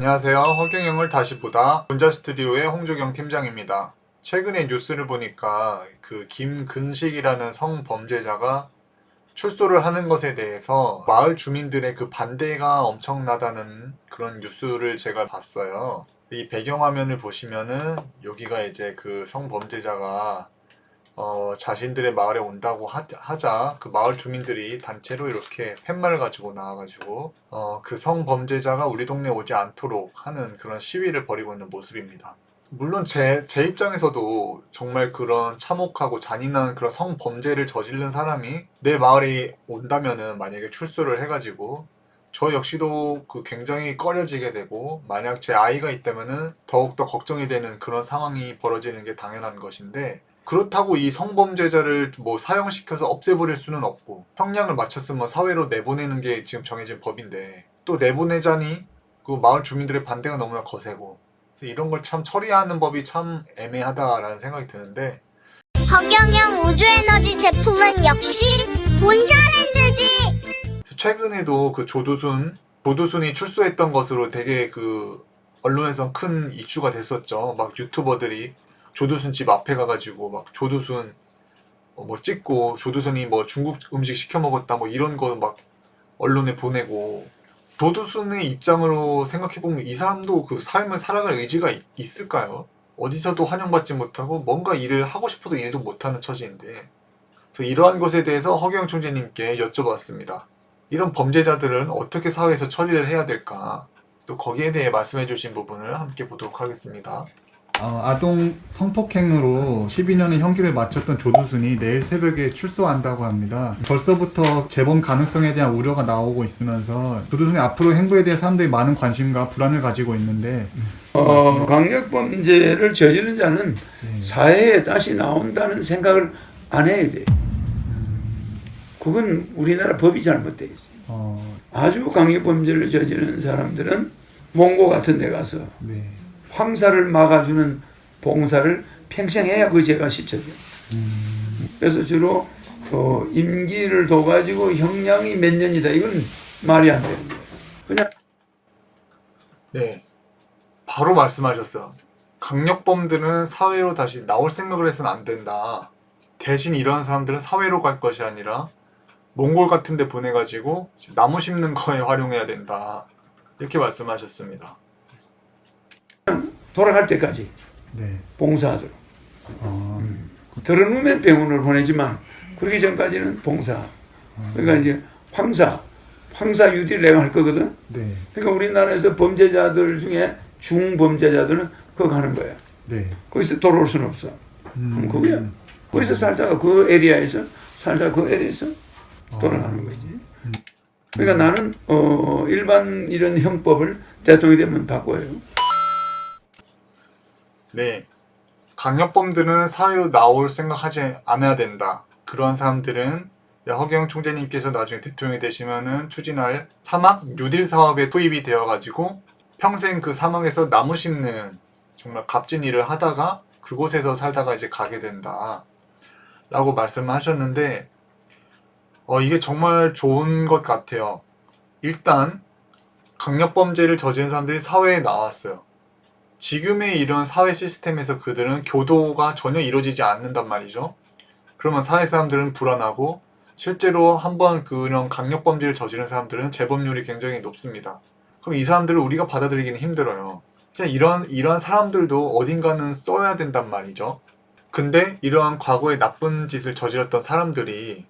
안녕하세요. 허경영을 다시 보다 본자 스튜디오의 홍조경 팀장입니다. 최근에 뉴스를 보니까 그 김근식이라는 성범죄자가 출소를 하는 것에 대해서 마을 주민들의 그 반대가 엄청나다는 그런 뉴스를 제가 봤어요. 이 배경화면을 보시면은 여기가 이제 그 성범죄자가 자신들의 마을에 온다고 하자 그 마을 주민들이 단체로 이렇게 팻말을 가지고 나와가지고 그 성범죄자가 우리 동네에 오지 않도록 하는 그런 시위를 벌이고 있는 모습입니다. 물론 제 입장에서도 정말 그런 참혹하고 잔인한 그런 성범죄를 저지른 사람이 내 마을에 온다면은 만약에 출소를 해가지고 저 역시도 그 굉장히 꺼려지게 되고 만약 제 아이가 있다면은 더욱더 걱정이 되는 그런 상황이 벌어지는 게 당연한 것인데 그렇다고 이 성범죄자를 뭐 사형시켜서 없애버릴 수는 없고 형량을 마쳤으면 사회로 내보내는 게 지금 정해진 법인데 또 내보내자니 그 마을 주민들의 반대가 너무나 거세고 이런 걸 참 처리하는 법이 참 애매하다라는 생각이 드는데 허경영 우주에너지 제품은 역시 본자랜드지. 최근에도 그 조두순이 출소했던 것으로 되게 그 언론에서 큰 이슈가 됐었죠. 막 유튜버들이 조두순 집 앞에 가가지고 막 조두순 뭐 찍고 조두순이 뭐 중국 음식 시켜 먹었다 뭐 이런 거 막 언론에 보내고 조두순의 입장으로 생각해보면 이 사람도 그 삶을 살아갈 의지가 있을까요? 어디서도 환영받지 못하고 뭔가 일을 하고 싶어도 일도 못하는 처지인데 그래서 이러한 것에 대해서 허경영 총재님께 여쭤봤습니다. 이런 범죄자들은 어떻게 사회에서 처리를 해야 될까? 또 거기에 대해 말씀해 주신 부분을 함께 보도록 하겠습니다. 아동 성폭행으로 12년의 형기를 마쳤던 조두순이 내일 새벽에 출소한다고 합니다. 벌써부터 재범 가능성에 대한 우려가 나오고 있으면서 조두순의 앞으로 행보에 대해 사람들이 많은 관심과 불안을 가지고 있는데 강력범죄를 저지른 자는 사회에 다시 나온다는 생각을 안 해야 돼. 그건 우리나라 법이 잘못되어 있어요. 아주 강력범죄를 저지른 사람들은 몽고 같은 데 가서 황사를 막아주는 봉사를 평생 해야 그 죄가 씻혀져요. 그래서 주로 임기를 둬가지고 형량이 몇 년이다. 이건 말이 안 되는 거예요. 그냥 네, 바로 말씀하셨어요. 강력범들은 사회로 다시 나올 생각을 해서는 안 된다. 대신 이런 사람들은 사회로 갈 것이 아니라 몽골 같은 데 보내가지고 나무 심는 거에 활용해야 된다. 이렇게 말씀하셨습니다. 돌아갈 때까지 봉사하도록. 들어누면 병원을 보내지만 그러기 전까지는 봉사. 그러니까 이제 황사 유디를 내가 할 거거든. 그러니까 우리나라에서 범죄자들 중에 중범죄자들은 그거 가는 거야. 거기서 돌아올 수는 없어. 그거야. 거기서 살다가 그 에리아에서 돌아가는 거지. 그러니까 나는 일반 이런 형법을 대통령이 되면 바꿔요. 네, 강력범들은 사회로 나올 생각하지 않아야 된다. 그런 사람들은 허경영 총재님께서 나중에 대통령이 되시면은 추진할 사막 뉴딜 사업에 투입이 되어가지고 평생 그 사막에서 나무 심는 정말 값진 일을 하다가 그곳에서 살다가 이제 가게 된다. 라고 말씀하셨는데 이게 정말 좋은 것 같아요. 일단 강력범죄를 저지른 사람들이 사회에 나왔어요. 지금의 이런 사회 시스템에서 그들은 교도가 전혀 이루어지지 않는단 말이죠. 그러면 사회 사람들은 불안하고 실제로 한번 그런 강력범죄를 저지른 사람들은 재범률이 굉장히 높습니다. 그럼 이 사람들을 우리가 받아들이기는 힘들어요. 그냥 이런 사람들도 어딘가는 써야 된단 말이죠. 근데 이러한 과거에 나쁜 짓을 저질렀던 사람들이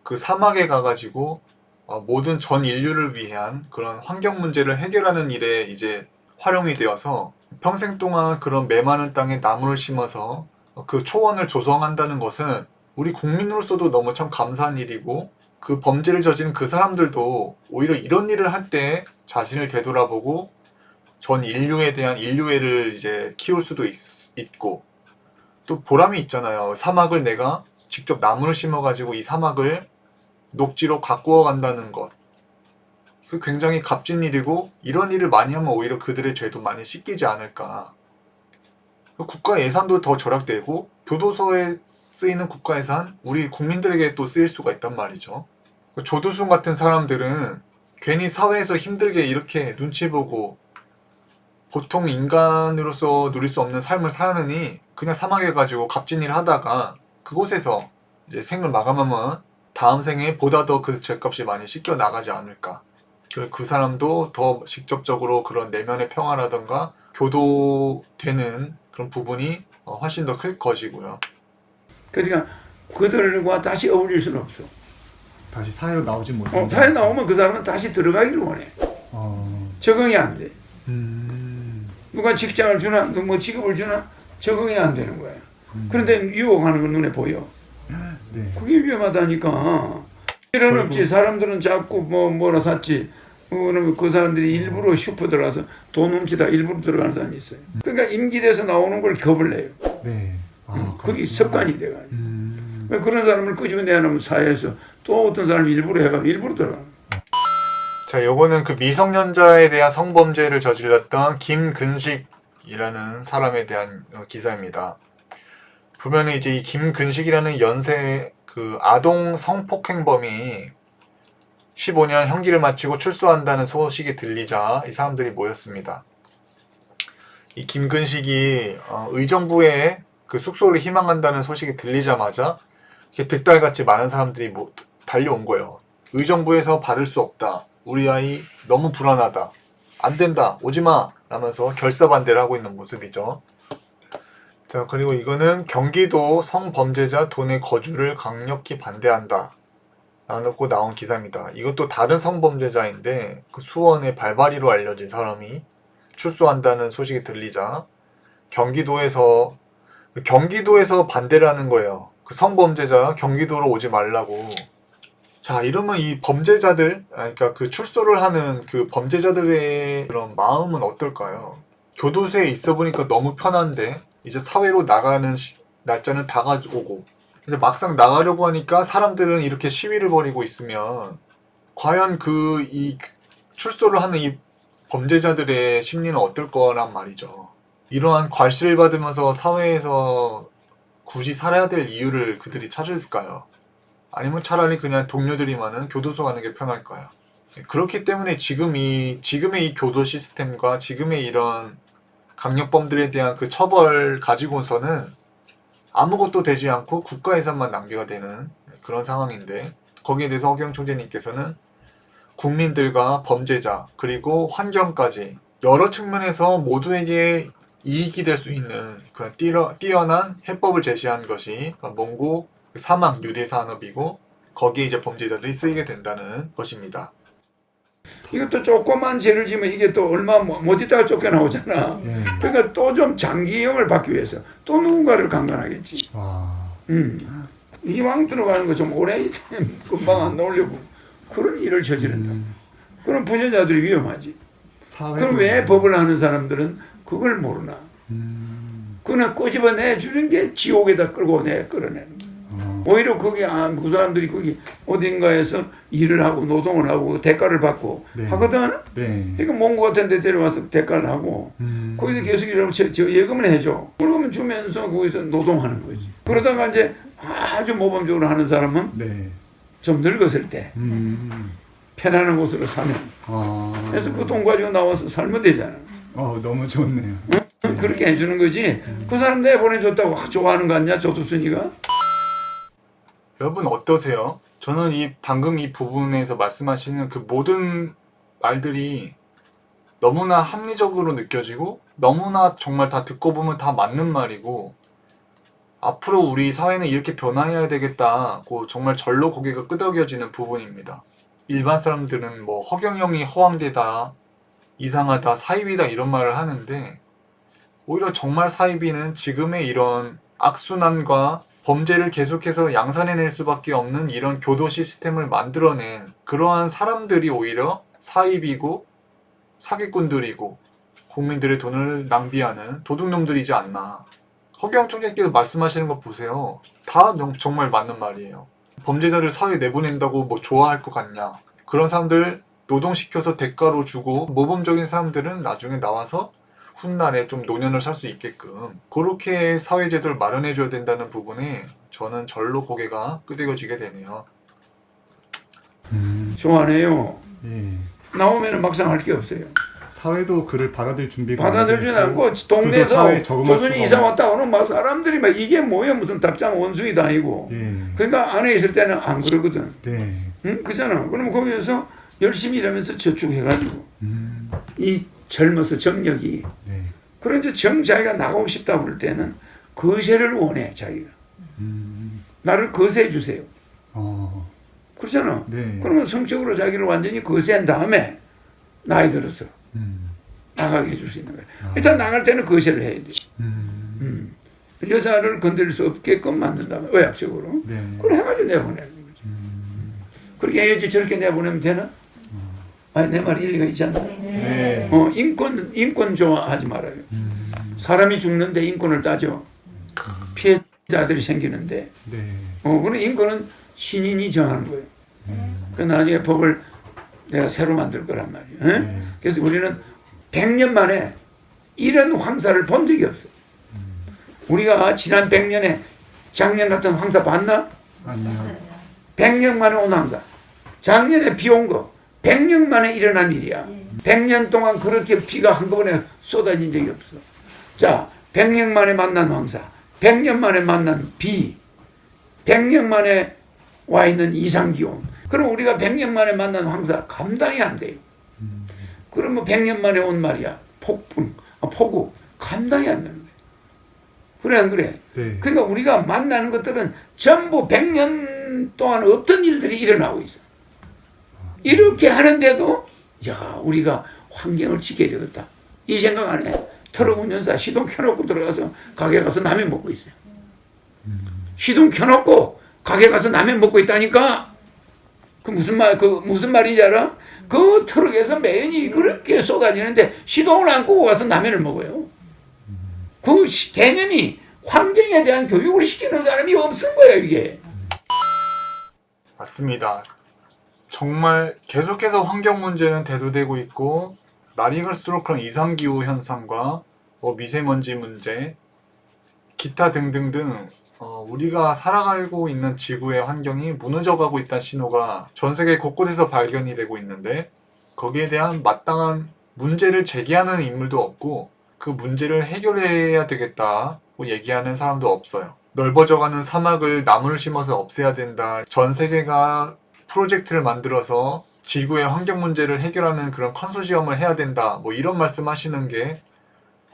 그 사막에 가가지고 모든 전 인류를 위한 그런 환경 문제를 해결하는 일에 이제 활용이 되어서 평생 동안 그런 메마른 땅에 나무를 심어서 그 초원을 조성한다는 것은 우리 국민으로서도 너무 참 감사한 일이고 그 범죄를 저지른 그 사람들도 오히려 이런 일을 할 때 자신을 되돌아보고 전 인류에 대한 인류애를 이제 키울 수도 있고 또 보람이 있잖아요. 사막을 내가 직접 나무를 심어가지고 이 사막을 녹지로 가꾸어 간다는 것. 그 굉장히 값진 일이고 이런 일을 많이 하면 오히려 그들의 죄도 많이 씻기지 않을까. 국가 예산도 더 절약되고 교도소에 쓰이는 국가 예산 우리 국민들에게 또 쓰일 수가 있단 말이죠. 조두순 같은 사람들은 괜히 사회에서 힘들게 이렇게 눈치 보고 보통 인간으로서 누릴 수 없는 삶을 사느니 그냥 사막해가지고 값진 일 하다가 그곳에서 이제 생을 마감하면 다음 생에 보다 더 그 죄값이 많이 씻겨 나가지 않을까. 그리고 그 사람도 더 직접적으로 그런 내면의 평화라던가 교도되는 그런 부분이 훨씬 더 클 것이고요. 그러니까 그들과 다시 어울릴 수는 없어. 다시 사회로 나오지 못해. 사회 나오면 그 사람은 다시 들어가기를 원해. 적응이 안 돼. 누가 직장을 주나, 뭐 직업을 주나 적응이 안 되는 거야. 그런데 유혹하는 건 눈에 보여. 네. 그게 위험하다니까. 이런 없지. 사람들은 자꾸 뭐라 샀지. 그러면 그 사람들이 일부러 슈퍼 들어가서 돈 훔치다 일부러 들어가는 사람이 있어요. 그러니까 임기돼서 나오는 걸 겁을 내요. 네. 그게 습관이 돼가지고. 그런 사람을 끄집어내야 하면 사회에서 또 어떤 사람이 일부러 해가지고 일부러 들어가. 자, 요거는 그 미성년자에 대한 성범죄를 저질렀던 김근식이라는 사람에 대한 기사입니다. 보면은 이제 이 김근식이라는 연세 그 아동 성폭행범이 15년 형기를 마치고 출소한다는 소식이 들리자 이 사람들이 모였습니다. 이 김근식이 의정부에 그 숙소를 희망한다는 소식이 들리자마자 이렇게 득달같이 많은 사람들이 달려온 거예요. 의정부에서 받을 수 없다. 우리 아이 너무 불안하다. 안 된다. 오지마. 라면서 결사반대를 하고 있는 모습이죠. 자, 그리고 이거는 경기도 성범죄자 도내 거주를 강력히 반대한다. 라고 나온 기사입니다. 이것도 다른 성범죄자인데 그 수원의 발바리로 알려진 사람이 출소한다는 소식이 들리자 경기도에서 반대를 하는 거예요. 그 성범죄자 경기도로 오지 말라고. 자, 이러면 이 범죄자들, 그러니까 그 출소를 하는 그 범죄자들의 그런 마음은 어떨까요? 교도소에 있어 보니까 너무 편한데 이제 사회로 나가는 날짜는 다가오고 근데 막상 나가려고 하니까 사람들은 이렇게 시위를 벌이고 있으면 과연 이 출소를 하는 이 범죄자들의 심리는 어떨 거란 말이죠. 이러한 괄시를 받으면서 사회에서 굳이 살아야 될 이유를 그들이 찾을까요? 아니면 차라리 그냥 동료들이 많은 교도소 가는 게 편할까요? 그렇기 때문에 지금의 이 교도 시스템과 지금의 이런 강력범들에 대한 그 처벌 가지고서는 아무것도 되지 않고 국가 예산만 낭비가 되는 그런 상황인데 거기에 대해서 허경 총재님께서는 국민들과 범죄자 그리고 환경까지 여러 측면에서 모두에게 이익이 될 수 있는 그런 뛰어난 해법을 제시한 것이 몽고 사막 뉴딜 산업이고 거기에 이제 범죄자들이 쓰이게 된다는 것입니다. 이것도 조그만 죄를 지면 이게 또 얼마 못 있다가 쫓겨나오잖아. 그러니까 또 좀 장기형을 받기 위해서 또 누군가를 강간하겠지. 이왕 들어가는 거 좀 오래 금방 안 나오려고 그런 일을 저지른다. 그럼 부녀자들이 위험하지. 그럼 왜 법을 하는 사람들은 그걸 모르나? 그는 꼬집어내 주는 게 지옥에다 끌어내는 거야. 오히려 거기 그 사람들이 거기 어딘가에서 일을 하고 노동을 하고 대가를 받고 하거든. 그러니까 몽고 같은 데 데려와서 대가를 하고 거기서 계속 일하고 저 예금을 해줘. 그러면 주면서 거기서 노동하는 거지. 그러다가 이제 아주 모범적으로 하는 사람은 좀 늙었을 때 편안한 곳으로 사면 그래서 그 돈 가지고 나와서 살면 되잖아. 너무 좋네요. 그렇게 해주는 거지. 그 사람 내보내줬다고 좋아하는 거 아니야? 조두순이가? 여러분 어떠세요? 저는 방금 이 부분에서 말씀하시는 그 모든 말들이 너무나 합리적으로 느껴지고 너무나 정말 다 듣고 보면 다 맞는 말이고 앞으로 우리 사회는 이렇게 변화해야 되겠다고 정말 절로 고개가 끄덕여지는 부분입니다. 일반 사람들은 뭐 허경영이 허황되다, 이상하다, 사이비다 이런 말을 하는데 오히려 정말 사이비는 지금의 이런 악순환과 범죄를 계속해서 양산해낼 수밖에 없는 이런 교도 시스템을 만들어낸 그러한 사람들이 오히려 사입이고 사기꾼들이고 국민들의 돈을 낭비하는 도둑놈들이지 않나. 허경 총재께서 말씀하시는 거 보세요. 다 정말 맞는 말이에요. 범죄자를 사회에 내보낸다고 뭐 좋아할 것 같냐. 그런 사람들 노동시켜서 대가로 주고 모범적인 사람들은 나중에 나와서 훗날에 좀 노년을 살 수 있게끔 그렇게 사회제도를 마련해줘야 된다는 부분에 저는 절로 고개가 끄덕여지게 되네요. 좋아하네요. 나오면 막상 할 게 없어요. 사회도 그를 받아들일 준비가 받아들이지 안 돼 않고 있고, 동네에서 사회에 적응할 조선이 수가 이사 없는. 왔다 오는 막 사람들이 막 이게 뭐야 무슨 답장 원숭이도 아니고 예. 그러니까 안에 있을 때는 안 그러거든. 네. 응? 그잖아. 그러면 거기에서 열심히 일하면서 저축해가지고 이 젊어서 정력이 네. 그런 이제 자기가 나가고 싶다 그럴 때는 거세를 원해 자기가. 나를 거세해 주세요. 어. 그렇잖아. 네. 그러면 성적으로 자기를 완전히 거세한 다음에 나이 들어서 나가게 해줄 수 있는 거예요. 일단 나갈 때는 거세를 해야 돼. 여자를 건드릴 수 없게끔 만든다면 의학적으로. 네. 그걸 해가지고 내보내는 거죠. 그렇게 해야지 저렇게 내보내면 되나? 아니 내 말 일리가 있지 않나? 네. 인권 좋아하지 말아요. 사람이 죽는데 인권을 따져. 피해자들이 생기는데. 네. 그런 인권은 신인이 정하는 거예요. 그 나중에 법을 내가 새로 만들 거란 말이에요. 네. 그래서 우리는 100년 만에 이런 황사를 본 적이 없어. 우리가 지난 100년에 작년 같은 황사 봤나? 아니요. 100년 만에 온 황사. 작년에 비 온 거 100년 만에 일어난 일이야. 100년 동안 그렇게 비가 한꺼번에 쏟아진 적이 없어. 자, 100년 만에 만난 황사, 100년 만에 만난 비, 100년 만에 와 있는 이상기온. 그럼 우리가 100년 만에 만난 황사 감당이 안 돼요. 그러면 100년 만에 온 말이야. 폭우 감당이 안 되는 거예요. 그래 안 그래? 네. 그러니까 우리가 만나는 것들은 전부 100년 동안 없던 일들이 일어나고 있어. 이렇게 하는데도 야 우리가 환경을 지켜야 되겠다. 이 생각 안 해. 트럭 운전사 시동 켜놓고 들어가서 가게 가서 라면 먹고 있어요. 시동 켜놓고 가게 가서 라면 먹고 있다니까. 그 무슨 말인지 알아? 그 트럭에서 매연이 그렇게 쏟아지는데 시동을 안 끄고 가서 라면을 먹어요. 그 개념이 환경에 대한 교육을 시키는 사람이 없은 거예요, 이게. 맞습니다. 정말 계속해서 환경 문제는 대두되고 있고 날이 갈수록 그런 이상기후 현상과 미세먼지 문제, 기타 등등등 우리가 살아가고 있는 지구의 환경이 무너져가고 있다는 신호가 전 세계 곳곳에서 발견이 되고 있는데 거기에 대한 마땅한 문제를 제기하는 인물도 없고 그 문제를 해결해야 되겠다고 얘기하는 사람도 없어요. 넓어져가는 사막을 나무를 심어서 없애야 된다. 전 세계가 프로젝트를 만들어서 지구의 환경 문제를 해결하는 그런 컨소시엄을 해야 된다. 이런 말씀 하시는 게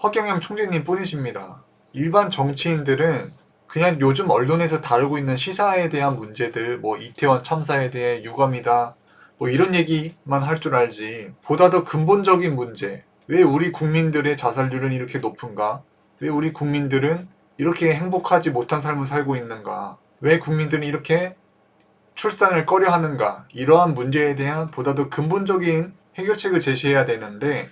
허경영 총재님 뿐이십니다. 일반 정치인들은 그냥 요즘 언론에서 다루고 있는 시사에 대한 문제들, 이태원 참사에 대해 유감이다, 이런 얘기만 할 줄 알지 보다 더 근본적인 문제, 왜 우리 국민들의 자살률은 이렇게 높은가? 왜 우리 국민들은 이렇게 행복하지 못한 삶을 살고 있는가? 왜 국민들은 이렇게 출산을 꺼려 하는가? 이러한 문제에 대한 보다 더 근본적인 해결책을 제시해야 되는데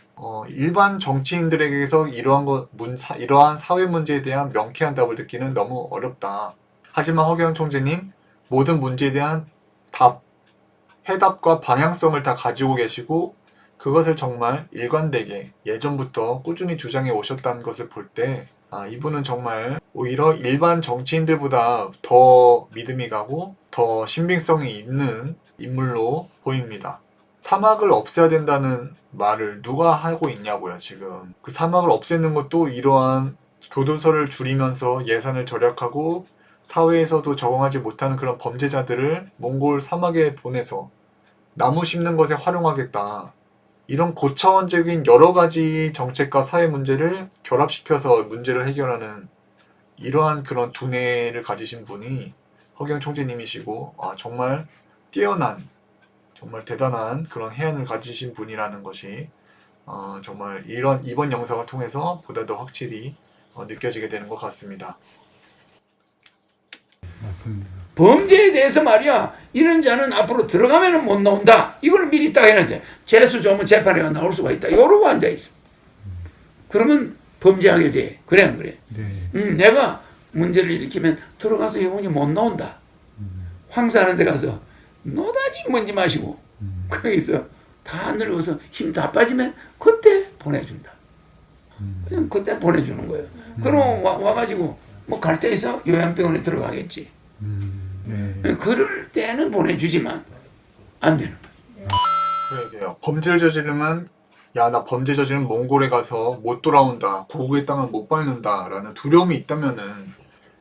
일반 정치인들에게서 이러한 사회 문제에 대한 명쾌한 답을 듣기는 너무 어렵다. 하지만 허경영 총재님 모든 문제에 대한 해답과 방향성을 다 가지고 계시고 그것을 정말 일관되게 예전부터 꾸준히 주장해 오셨다는 것을 볼 때 이분은 정말 오히려 일반 정치인들보다 더 믿음이 가고 더 신빙성이 있는 인물로 보입니다. 사막을 없애야 된다는 말을 누가 하고 있냐고요, 지금. 그 사막을 없애는 것도 이러한 교도소를 줄이면서 예산을 절약하고 사회에서도 적응하지 못하는 그런 범죄자들을 몽골 사막에 보내서 나무 심는 것에 활용하겠다. 이런 고차원적인 여러 가지 정책과 사회 문제를 결합시켜서 문제를 해결하는 이러한 그런 두뇌를 가지신 분이 허경영 총재님이시고 정말 뛰어난 정말 대단한 그런 해안을 가지신 분이라는 것이 정말 이번 영상을 통해서 보다 더 확실히 느껴지게 되는 것 같습니다. 맞습니다. 범죄에 대해서 말이야 이런 자는 앞으로 들어가면 못 나온다. 이걸 미리 딱 했는데 재수 좋으면 재판에 나올 수가 있다. 이러고 앉아있어. 그러면 범죄하게 돼. 그래 안 그래? 네. 내가 문제를 일으키면 들어가서 영원히 못 나온다. 황사하는 데 가서 노다지 먼지 마시고 거기서 다 늙어서 힘 다 빠지면 그때 보내준다. 그냥 그때 보내주는 거예요. 그럼 와가지고 갈 때 있어 요양병원에 들어가겠지. 네. 그럴 때는 보내주지만 안 되는 거예요. 그러게요. 범죄를 저지르면 야, 나 범죄 저지른 몽골에 가서 못 돌아온다, 고국의 땅을 못 밟는다 라는 두려움이 있다면은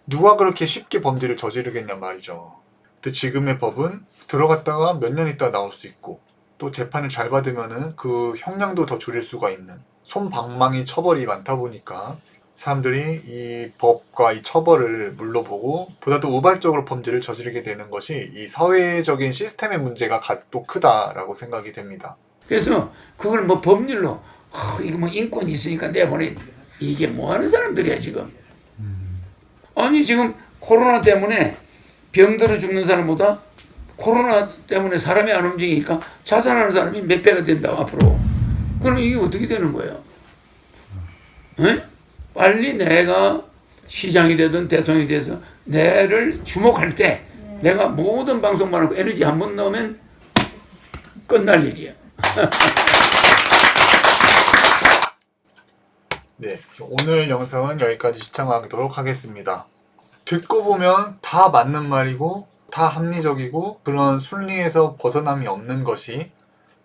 누가 그렇게 쉽게 범죄를 저지르겠냐 말이죠. 근데 지금의 법은 들어갔다가 몇 년 있다 나올 수 있고, 또 재판을 잘 받으면은 그 형량도 더 줄일 수가 있는 솜방망이 처벌이 많다 보니까 사람들이 이 법과 이 처벌을 물러보고 보다 더 우발적으로 범죄를 저지르게 되는 것이 이 사회적인 시스템의 문제가 또 크다라고 생각이 됩니다. 그래서 그걸 뭐 법률로 이거 뭐 인권이 있으니까 내보내, 이게 뭐 하는 사람들이야 지금. 아니 지금 코로나 때문에 병들어 죽는 사람보다 코로나 때문에 사람이 안 움직이니까 자살하는 사람이 몇 배가 된다고 앞으로. 그럼 이게 어떻게 되는 거예요? 에? 빨리 내가 시장이 되든 대통령이 돼서 내를 주목할 때 내가 모든 방송만 하고 에너지 한 번 넣으면 끝날 일이야. 네, 오늘 영상은 여기까지 시청하도록 하겠습니다. 듣고 보면 다 맞는 말이고 다 합리적이고 그런 순리에서 벗어남이 없는 것이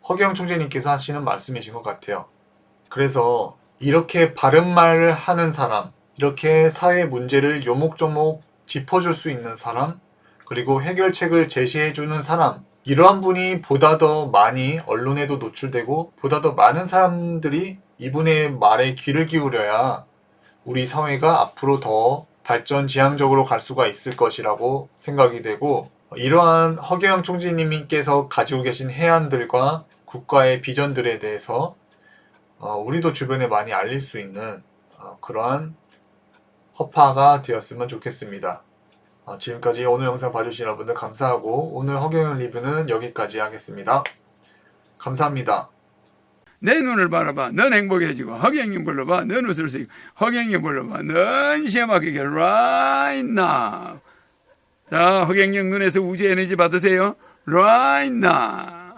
허경영 총재님께서 하시는 말씀이신 것 같아요. 그래서 이렇게 바른 말을 하는 사람, 이렇게 사회 문제를 요목조목 짚어줄 수 있는 사람, 그리고 해결책을 제시해주는 사람, 이러한 분이 보다 더 많이 언론에도 노출되고 보다 더 많은 사람들이 이분의 말에 귀를 기울여야 우리 사회가 앞으로 더 발전지향적으로 갈 수가 있을 것이라고 생각이 되고, 이러한 허경영 총재님께서 가지고 계신 해안들과 국가의 비전들에 대해서 우리도 주변에 많이 알릴 수 있는 그러한 허파가 되었으면 좋겠습니다. 지금까지 오늘 영상 봐주신 여러분들 감사하고 오늘 허경영 리뷰는 여기까지 하겠습니다. 감사합니다. 내 눈을 바라봐, 넌 행복해지고, 허경영 불러봐, 넌 웃을 수 있고, 허경영 불러봐, 넌 시험하게 right now. 자, 허경영 눈에서 우주 에너지 받으세요. right now.